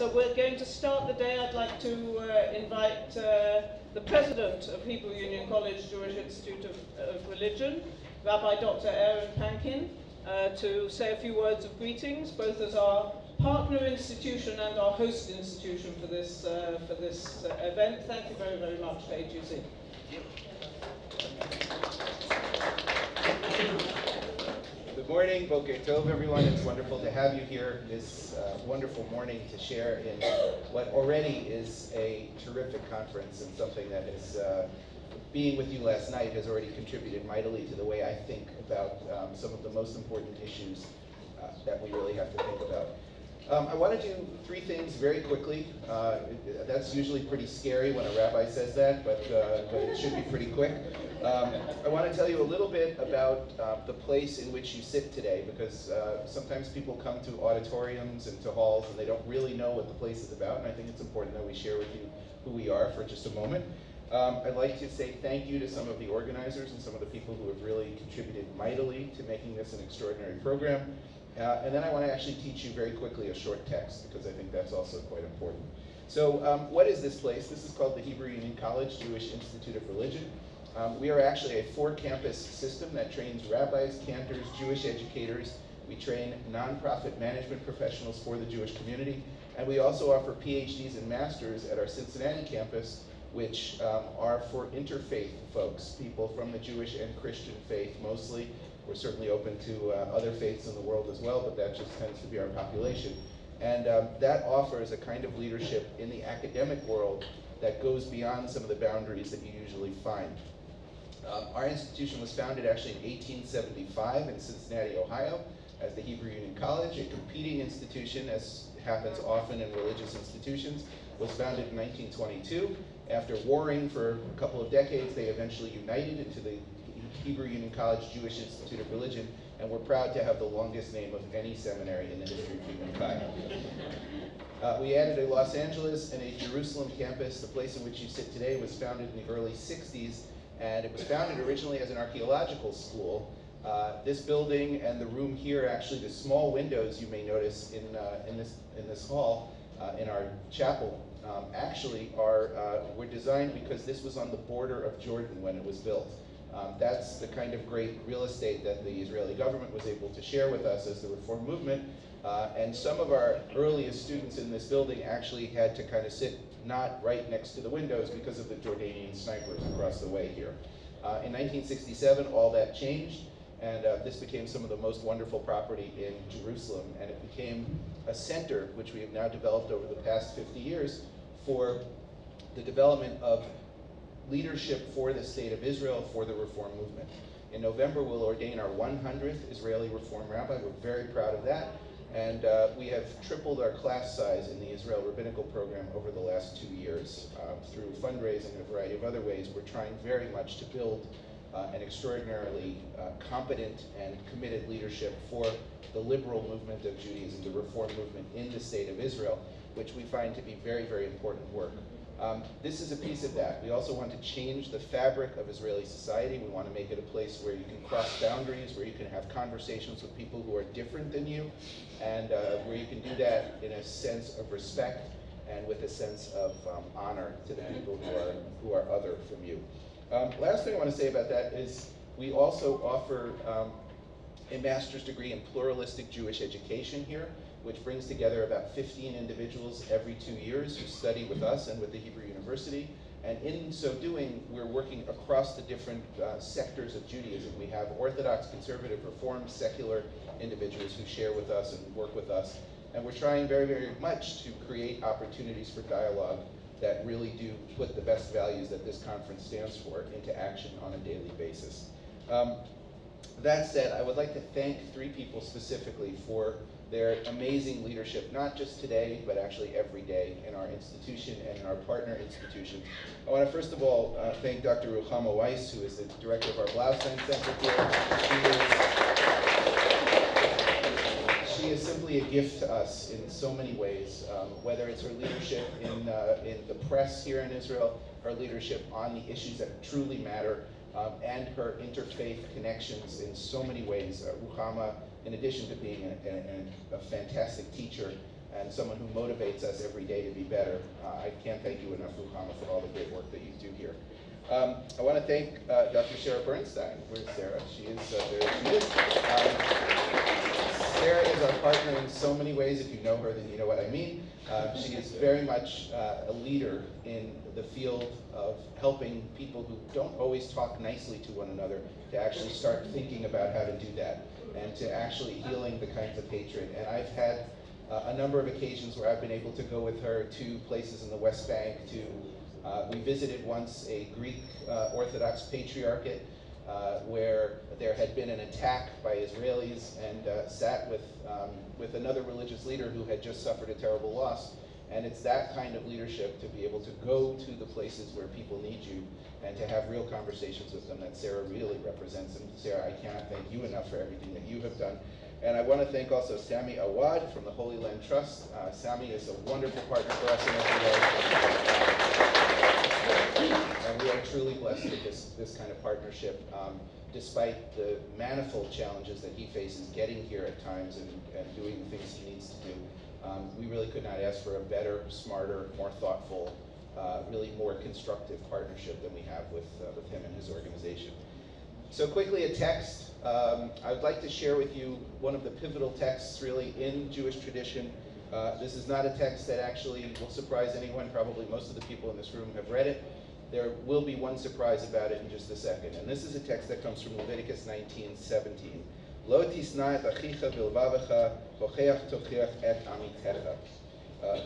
So we're going to start the day. I'd like to invite the president of Hebrew Union College Jewish Institute of Religion, Rabbi Dr. Aaron Panken, to say a few words of greetings, both as our partner institution and our host institution for this event. Thank you very, very much to HUC. Good morning, Boker Tov, everyone. It's wonderful to have you here this wonderful morning to share in what already is a terrific conference and something that is, being with you last night has already contributed mightily to the way I think about some of the most important issues that we really have to think about. I want to do three things very quickly. That's usually pretty scary when a rabbi says that, but it should be pretty quick. I want to tell you a little bit about the place in which you sit today, because sometimes people come to auditoriums and to halls and they don't really know what the place is about, and I think it's important that we share with you who we are for just a moment. I'd like to say thank you to some of the organizers and some of the people who have really contributed mightily to making this an extraordinary program. And then I want to actually teach you very quickly a short text, because I think that's also quite important. So what is this place? This is called the Hebrew Union College Jewish Institute of Religion. We are actually a 4-campus system that trains rabbis, cantors, Jewish educators. We train nonprofit management professionals for the Jewish community. And we also offer PhDs and masters at our Cincinnati campus, which are for interfaith folks, people from the Jewish and Christian faith mostly. We're certainly open to other faiths in the world as well, but that just tends to be our population. And that offers a kind of leadership in the academic world that goes beyond some of the boundaries that you usually find. Our institution was founded actually in 1875 in Cincinnati, Ohio, as the Hebrew Union College, a competing institution, as happens often in religious institutions. Was founded in 1922. After warring for a couple of decades, they eventually united into the Hebrew Union College Jewish Institute of Religion, and we're proud to have the longest name of any seminary in the history of humankind. We added a Los Angeles and a Jerusalem campus. The place in which you sit today was founded in the early 60s, and it was founded originally as an archaeological school. This building and the room here, actually the small windows you may notice in this hall, in our chapel, actually were designed because this was on the border of Jordan when it was built. That's the kind of great real estate that the Israeli government was able to share with us as the Reform movement. And some of our earliest students in this building actually had to kind of sit not right next to the windows because of the Jordanian snipers across the way here. In 1967, all that changed, and this became some of the most wonderful property in Jerusalem, and it became a center which we have now developed over the past 50 years for the development of leadership for the State of Israel, for the Reform movement. In November, we'll ordain our 100th Israeli Reform rabbi. We're very proud of that. And we have tripled our class size in the Israel Rabbinical program over the last 2 years. Through fundraising and a variety of other ways, we're trying very much to build an extraordinarily competent and committed leadership for the liberal movement of Judaism, the Reform movement in the State of Israel, which we find to be very, very important work. This is a piece of that. We also want to change the fabric of Israeli society. We want to make it a place where you can cross boundaries, where you can have conversations with people who are different than you, and where you can do that in a sense of respect and with a sense of honor to the people who are other from you. Last thing I want to say about that is we also offer a master's degree in pluralistic Jewish education here, which brings together about 15 individuals every 2 years who study with us and with the Hebrew University. And in so doing, we're working across the different sectors of Judaism. We have Orthodox, Conservative, Reform, secular individuals who share with us and work with us. And we're trying very, very much to create opportunities for dialogue that really do put the best values that this conference stands for into action on a daily basis. That said, I would like to thank 3 people specifically for their amazing leadership, not just today, but actually every day in our institution and in our partner institutions. I want to first of all thank Dr. Ruchama Weiss, who is the director of our Blaustein Center here. She is simply a gift to us in so many ways, whether it's her leadership in the press here in Israel, her leadership on the issues that truly matter, and her interfaith connections in so many ways. Ruchama, in addition to being a fantastic teacher, and someone who motivates us every day to be better. I can't thank you enough, Ruchama, for all the great work that you do here. I want to thank Dr. Sarah Bernstein. Where's Sarah? She is, there she is. Sarah is our partner in so many ways. If you know her, then you know what I mean. She is very much a leader in the field of helping people who don't always talk nicely to one another to actually start thinking about how to do that, and to actually healing the kinds of hatred. And I've had a number of occasions where I've been able to go with her to places in the West Bank. We visited once a Greek Orthodox patriarchate where there had been an attack by Israelis, and sat with another religious leader who had just suffered a terrible loss. And it's that kind of leadership, to be able to go to the places where people need you and to have real conversations with them, that Sarah really represents. And Sarah, I cannot thank you enough for everything that you have done. And I want to thank also Sami Awad from the Holy Land Trust. Sami is a wonderful partner for us in every way. And we are truly blessed with this kind of partnership, despite the manifold challenges that he faces getting here at times and doing the things he needs to do. We really could not ask for a better, smarter, more thoughtful, really more constructive partnership than we have with him and his organization. So quickly, a text. I would like to share with you one of the pivotal texts really in Jewish tradition. This is not a text that actually will surprise anyone. Probably most of the people in this room have read it. There will be one surprise about it in just a second. And this is a text that comes from Leviticus 19:17. Lo tisna et achicha bilvavecha, hocheach tochiach et amitecha,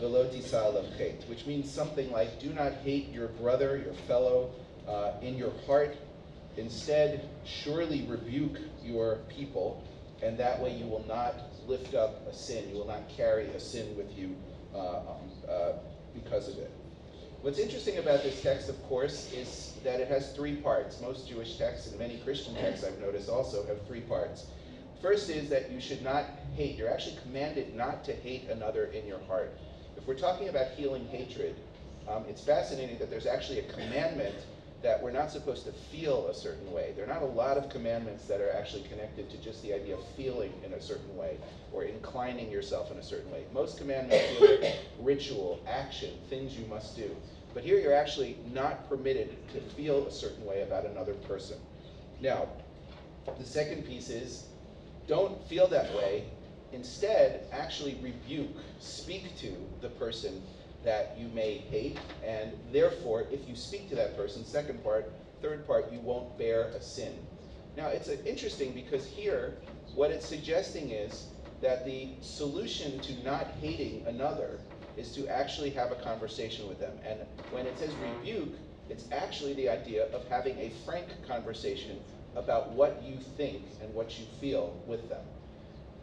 velo tisa alav chet, which means something like, do not hate your brother, your fellow, in your heart. Instead, surely rebuke your people, and that way you will not lift up a sin. You will not carry a sin with you because of it. What's interesting about this text, of course, is that it has three parts. Most Jewish texts and many Christian texts, I've noticed, also have three parts. First is that you should not hate. You're actually commanded not to hate another in your heart. If we're talking about healing hatred, it's fascinating that there's actually a commandment that we're not supposed to feel a certain way. There are not a lot of commandments that are actually connected to just the idea of feeling in a certain way or inclining yourself in a certain way. Most commandments deal with ritual, action, things you must do. But here you're actually not permitted to feel a certain way about another person. Now, the second piece is, don't feel that way. Instead, actually rebuke, speak to the person that you may hate, and therefore, if you speak to that person, second part, third part, you won't bear a sin. Now, it's interesting because here, what it's suggesting is that the solution to not hating another is to actually have a conversation with them. And when it says rebuke, it's actually the idea of having a frank conversation about what you think and what you feel with them.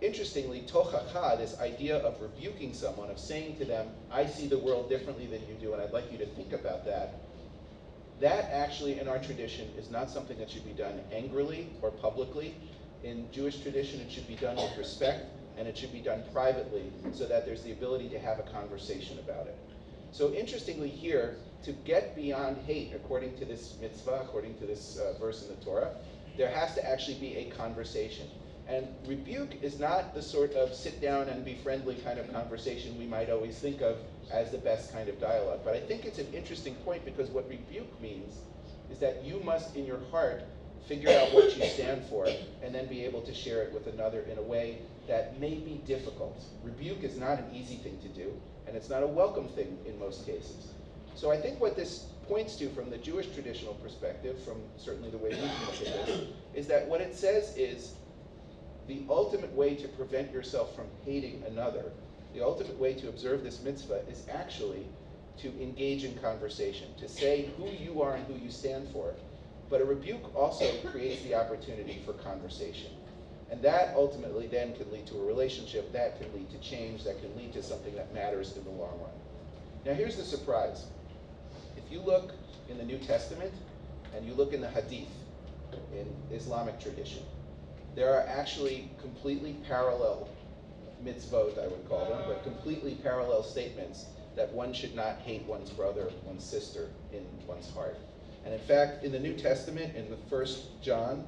Interestingly, tochacha, this idea of rebuking someone, of saying to them, I see the world differently than you do, and I'd like you to think about that, that actually in our tradition is not something that should be done angrily or publicly. In Jewish tradition, it should be done with respect, and it should be done privately so that there's the ability to have a conversation about it. So interestingly here, to get beyond hate, according to this mitzvah, according to this verse in the Torah, there has to actually be a conversation. And rebuke is not the sort of sit down and be friendly kind of conversation we might always think of as the best kind of dialogue. But I think it's an interesting point, because what rebuke means is that you must, in your heart, figure out what you stand for and then be able to share it with another in a way that may be difficult. Rebuke is not an easy thing to do, and it's not a welcome thing in most cases. So I think what this points to from the Jewish traditional perspective, from certainly the way we look at this, is that what it says is the ultimate way to prevent yourself from hating another, the ultimate way to observe this mitzvah is actually to engage in conversation, to say who you are and who you stand for. But a rebuke also creates the opportunity for conversation. And that ultimately then can lead to a relationship, that can lead to change, that can lead to something that matters in the long run. Now here's the surprise. If you look in the New Testament and you look in the Hadith, in Islamic tradition, there are actually completely parallel mitzvot, I would call them, but completely parallel statements that one should not hate one's brother, one's sister in one's heart. And in fact, in the New Testament, in the 1 John,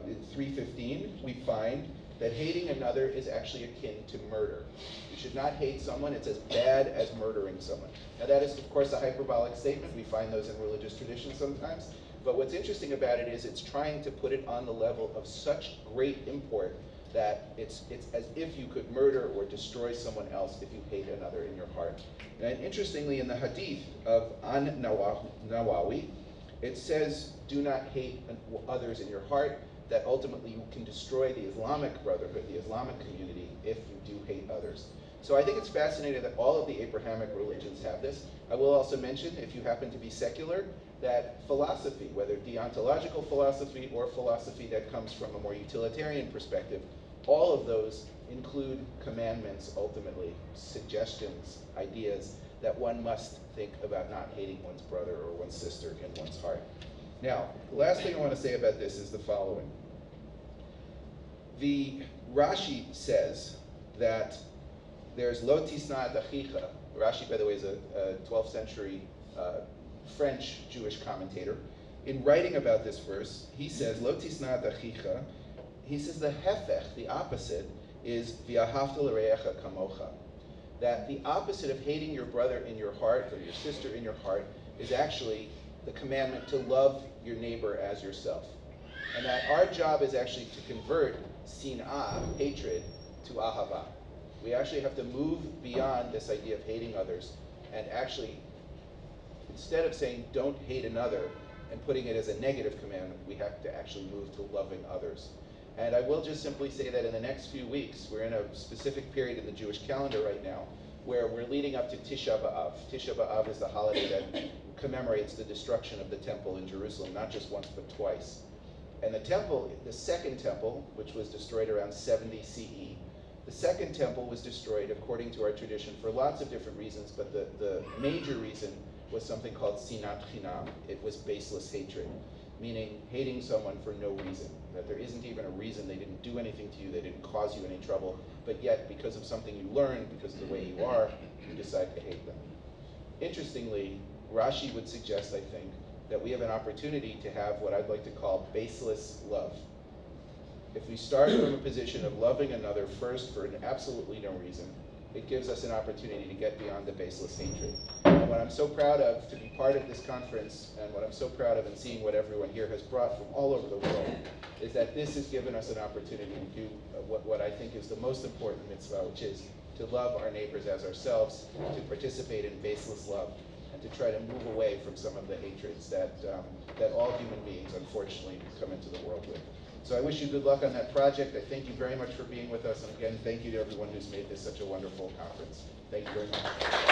in 3:15, we find that hating another is actually akin to murder. You should not hate someone. It's as bad as murdering someone. Now that is, of course, a hyperbolic statement. We find those in religious traditions sometimes. But what's interesting about it is it's trying to put it on the level of such great import that it's as if you could murder or destroy someone else if you hate another in your heart. And interestingly, in the hadith of An Nawawi, it says, do not hate others in your heart, that ultimately you can destroy the Islamic brotherhood, the Islamic community, if you do hate others. So I think it's fascinating that all of the Abrahamic religions have this. I will also mention, if you happen to be secular, that philosophy, whether deontological philosophy or philosophy that comes from a more utilitarian perspective, all of those include commandments, ultimately, suggestions, ideas that one must think about not hating one's brother or one's sister in one's heart. Now, the last thing I want to say about this is the following. The Rashi says that there's lo tisna et achicha. Rashi, by the way, is a 12th century French Jewish commentator. In writing about this verse, he says, lo tisna et achicha. He says the hefech, the opposite, is v'ahavta l'reacha kamocha. That the opposite of hating your brother in your heart or your sister in your heart is actually the commandment to love your neighbor as yourself. And that our job is actually to convert sin'ah, hatred, to ahava. We actually have to move beyond this idea of hating others and actually, instead of saying don't hate another and putting it as a negative commandment, we have to actually move to loving others. And I will just simply say that in the next few weeks, we're in a specific period in the Jewish calendar right now where we're leading up to Tisha B'Av. Tisha B'Av is the holiday that commemorates the destruction of the temple in Jerusalem, not just once but twice. And the temple, the second temple, which was destroyed around 70 CE, the second temple was destroyed according to our tradition for lots of different reasons, but the major reason was something called sinat chinam. It was baseless hatred, meaning hating someone for no reason, that there isn't even a reason, they didn't do anything to you, they didn't cause you any trouble, but yet because of something you learned, because of the way you are, you decide to hate them. Interestingly, Rashi would suggest, I think, that we have an opportunity to have what I'd like to call baseless love. If we start from a position of loving another first for absolutely no reason, it gives us an opportunity to get beyond the baseless hatred. And what I'm so proud of to be part of this conference, and what I'm so proud of in seeing what everyone here has brought from all over the world, is that this has given us an opportunity to do what I think is the most important mitzvah, which is to love our neighbors as ourselves, to participate in baseless love, and to try to move away from some of the hatreds that all human beings, unfortunately, come into the world with. So I wish you good luck on that project. I thank you very much for being with us. And again, thank you to everyone who's made this such a wonderful conference. Thank you very much.